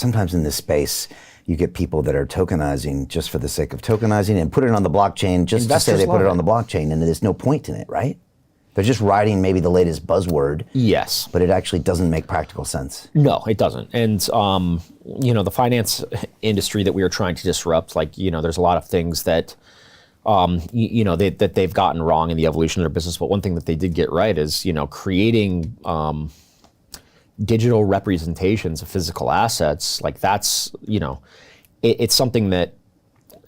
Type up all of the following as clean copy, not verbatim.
sometimes in this space, you get people that are tokenizing just for the sake of tokenizing and put it on the blockchain just Investors to say they put it love on the blockchain, and there's no point in it, right? They're just riding maybe the latest buzzword. Yes. But it actually doesn't make practical sense. No, it doesn't. And, the finance industry that we are trying to disrupt, there's a lot of things that, that they've gotten wrong in the evolution of their business. But one thing that they did get right is, creating digital representations of physical assets. Like that's, it's something that,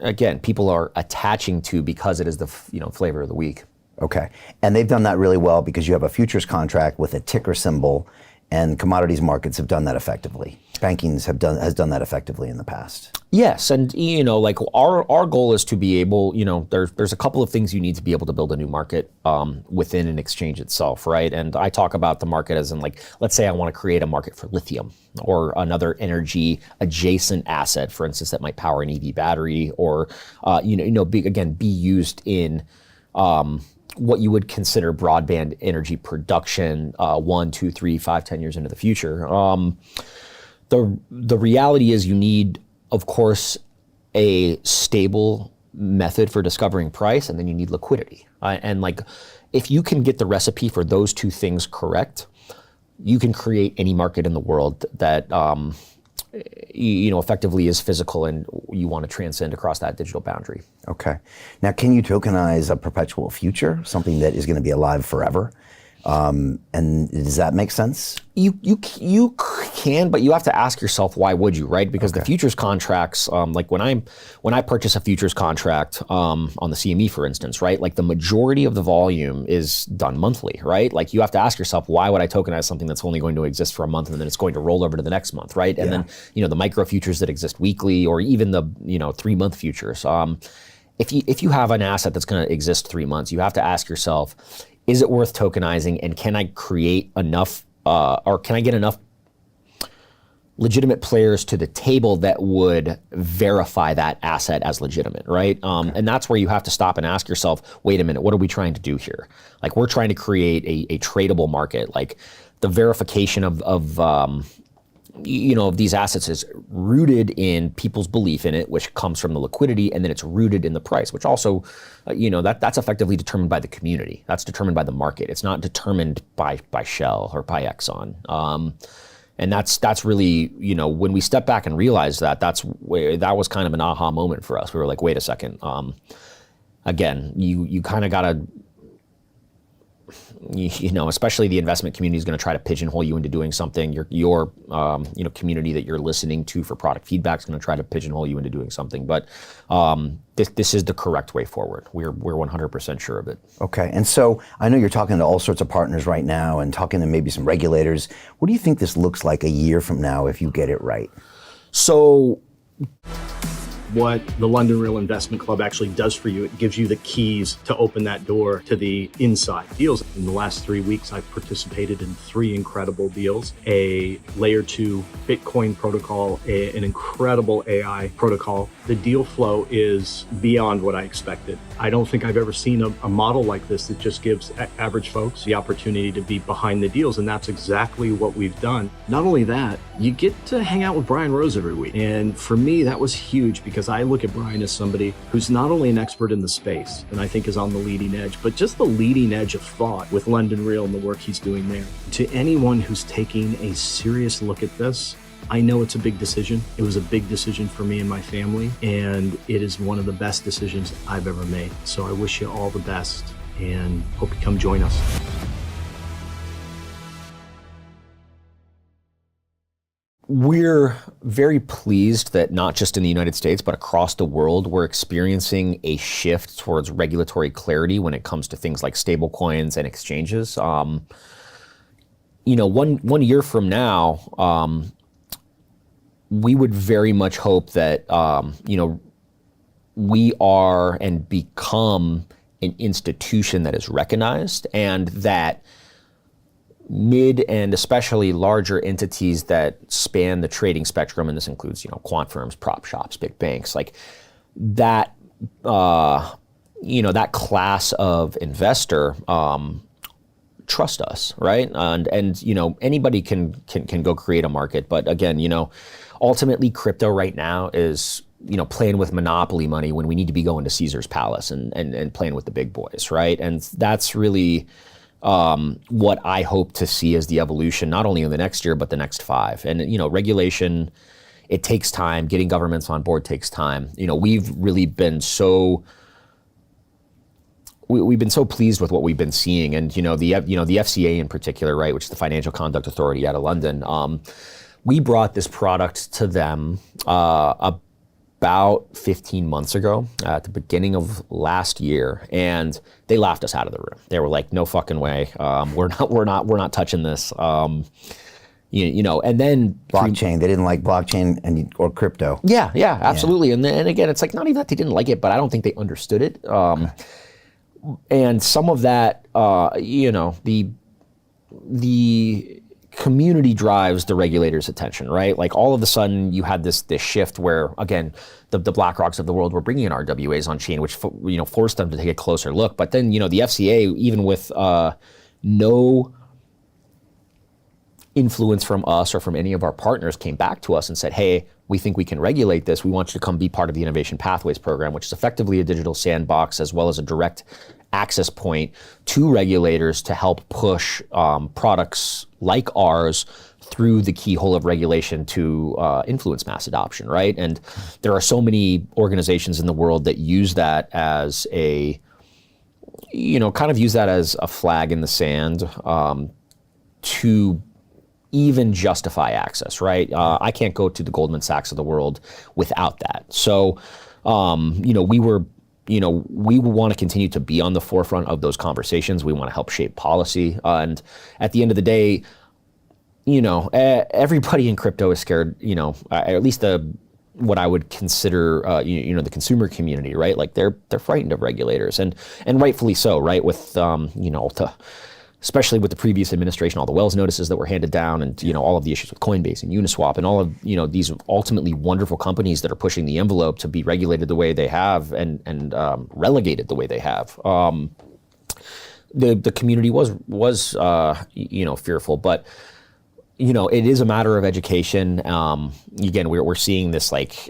again, people are attaching to because it is the, flavor of the week. Okay, and they've done that really well because you have a futures contract with a ticker symbol, and commodities markets have done that effectively. Banking has done that effectively in the past. Yes, and our goal is to be able, there's a couple of things you need to be able to build a new market within an exchange itself, right? And I talk about the market as in let's say I want to create a market for lithium or another energy adjacent asset, for instance, that might power an EV battery or, be used in what you would consider broadband energy production 1, 2, 3, 5, 10 years into the future. The reality is you need, of course, a stable method for discovering price, and then you need liquidity. If you can get the recipe for those two things correct, you can create any market in the world that effectively is physical, and you want to transcend across that digital boundary. Okay. Now, can you tokenize a perpetual future, something that is going to be alive forever? And does that make sense? You can, but you have to ask yourself, why would you, right? Because the futures contracts, when I purchase a futures contract on the CME, for instance, right? Like the majority of the volume is done monthly, right? Like you have to ask yourself, why would I tokenize something that's only going to exist for a month and then it's going to roll over to the next month, right? And then the micro futures that exist weekly, or even the 3-month futures. If you have an asset that's going to exist 3 months, you have to ask yourself, is it worth tokenizing, and can I create enough, or can I get enough legitimate players to the table that would verify that asset as legitimate, right? And that's where you have to stop and ask yourself, wait a minute, what are we trying to do here? Like we're trying to create a tradable market. Like the verification of these assets is rooted in people's belief in it, which comes from the liquidity, and then it's rooted in the price, which also, that's effectively determined by the community. That's determined by the market. It's not determined by Shell or by Exxon. And that's really, when we step back and realize that, that was kind of an aha moment for us. We were like, wait a second. Again, you kind of gotta, especially the investment community is going to try to pigeonhole you into doing something. Your community that you're listening to for product feedback is going to try to pigeonhole you into doing something. But this is the correct way forward. We're 100% sure of it. Okay, and so I know you're talking to all sorts of partners right now and talking to maybe some regulators. What do you think this looks like a year from now if you get it right? So what the London Real Investment Club actually does for you, it gives you the keys to open that door to the inside deals. In the last 3 weeks, I've participated in 3 incredible deals: a layer 2 Bitcoin protocol, an incredible AI protocol. The deal flow is beyond what I expected. I don't think I've ever seen a model like this that just gives average folks the opportunity to be behind the deals, and that's exactly what we've done. Not only that, you get to hang out with Brian Rose every week, and for me, that was huge because I look at Brian as somebody who's not only an expert in the space, and I think is on the leading edge, but just the leading edge of thought with London Real and the work he's doing there. To anyone who's taking a serious look at this, I know it's a big decision. It was a big decision for me and my family, and it is one of the best decisions I've ever made. So I wish you all the best and hope you come join us. We're very pleased that not just in the United States, but across the world, we're experiencing a shift towards regulatory clarity when it comes to things like stablecoins and exchanges. One year from now, we would very much hope that, we are and become an institution that is recognized, and that mid and especially larger entities that span the trading spectrum, and this includes, quant firms, prop shops, big banks, like that, that class of investor trust us, right? And you know, anybody can go create a market, but again, you know, ultimately crypto right now is, you know, playing with monopoly money when we need to be going to Caesar's Palace and playing with the big boys, right? And that's really what I hope to see as the evolution, not only in the next year, but the next 5. And, you know, regulation, it takes time. Getting governments on board takes time. You know, we've really been we've been so pleased with what we've been seeing. And, you know, the FCA in particular, right, which is the Financial Conduct Authority out of London, we brought this product to them about 15 months ago at the beginning of last year, and they laughed us out of the room. They were like, "No fucking way. We're not touching this." You know, and then blockchain. They didn't like blockchain or crypto. Yeah, absolutely. And again, it's like not even that they didn't like it, but I don't think they understood it. And some of that, you know, the community drives the regulator's attention, right? Like all of a sudden you had this shift where, again, the BlackRocks of the world were bringing in RWAs on chain, which, you know, forced them to take a closer look. But then, you know, the FCA, even with no influence from us or from any of our partners, came back to us and said, "Hey, we think we can regulate this. We want you to come be part of the Innovation Pathways program," which is effectively a digital sandbox as well as a direct access point to regulators to help push products like ours through the keyhole of regulation to influence mass adoption, right? And there are so many organizations in the world that use that as a, you know, kind of use that as a flag in the sand to even justify access, right? I can't go to the Goldman Sachs of the world without that. So, you know, we want to continue to be on the forefront of those conversations. We want to help shape policy. And at the end of the day, you know, everybody in crypto is scared, you know, at least what I would consider, you know, the consumer community, right? Like they're frightened of regulators, and rightfully so, right? With, you know, especially with the previous administration, all the Wells notices that were handed down, and, you know, all of the issues with Coinbase and Uniswap and all of, you know, these ultimately wonderful companies that are pushing the envelope to be regulated the way they have and relegated the way they have. The community was you know, fearful, but, you know, it is a matter of education. Again, we're seeing this like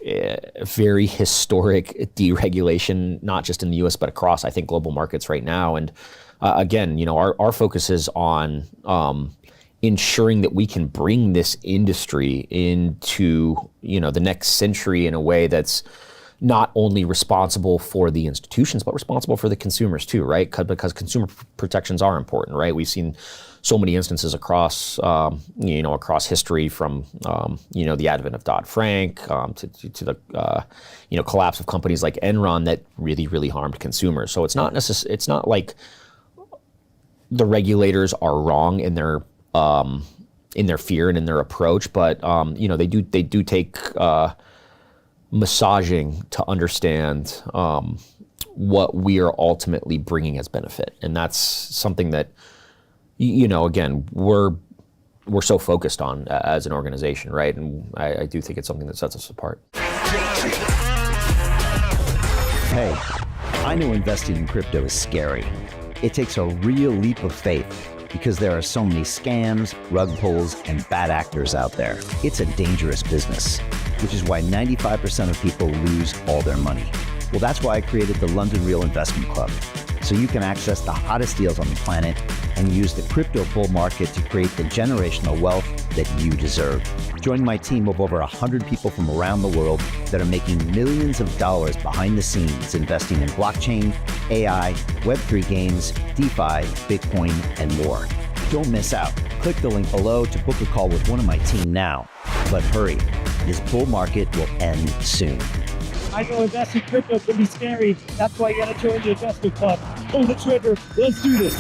very historic deregulation, not just in the U.S. but across, I think, global markets right now. And again, you know, our focus is on ensuring that we can bring this industry into, you know, the next century in a way that's not only responsible for the institutions, but responsible for the consumers too, right? Because consumer protections are important, right? We've seen so many instances across, you know, across history, from, you know, the advent of Dodd-Frank to the, you know, collapse of companies like Enron that really, really harmed consumers. So it's not like the regulators are wrong in their fear and in their approach, but you know, they do take massaging to understand what we are ultimately bringing as benefit, and that's something that, you know, again, we're so focused on as an organization, right? And I do think it's something that sets us apart. Hey, I know investing in crypto is scary. It takes a real leap of faith because there are so many scams, rug pulls, and bad actors out there. It's a dangerous business, which is why 95% of people lose all their money. Well, that's why I created the London Real Investment Club, so you can access the hottest deals on the planet and use the crypto bull market to create the generational wealth that you deserve. Join my team of over 100 people from around the world that are making millions of dollars behind the scenes investing in blockchain, AI, Web3 games, DeFi, Bitcoin, and more. Don't miss out. Click the link below to book a call with one of my team now. But hurry, this bull market will end soon. I know investing in crypto can be scary. That's why you gotta join the investment club. Pull the trigger. Let's do this.